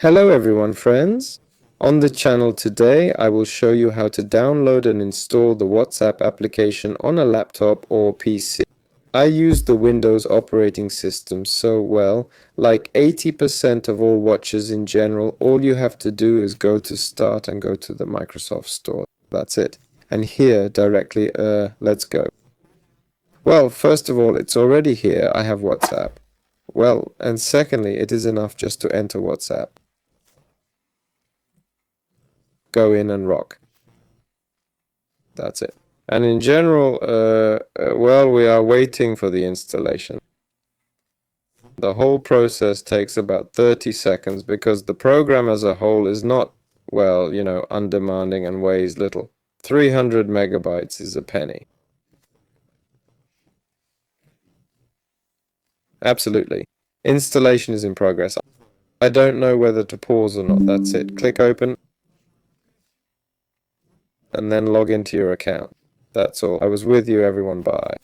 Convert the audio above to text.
Hello everyone, friends. On the channel today, I will show you how to download and install the WhatsApp application on a laptop or PC. I use the Windows operating system, so well, like 80% of all watches in general, all you have to do is go to Start and go to the Microsoft Store. That's it. And here directly, let's go. Well, first of all, it's already here. I have WhatsApp. Well, and secondly, it is enough just to enter WhatsApp. Go in and rock. That's it. And in general, well, we are waiting for the installation. The whole process takes about 30 seconds because the program as a whole is not, well, undemanding and weighs little. 300 megabytes is a penny. Absolutely. Installation is in progress. I don't know whether to pause or not. That's it. Click open and then log into your account. That's all. I was with you, everyone. Bye.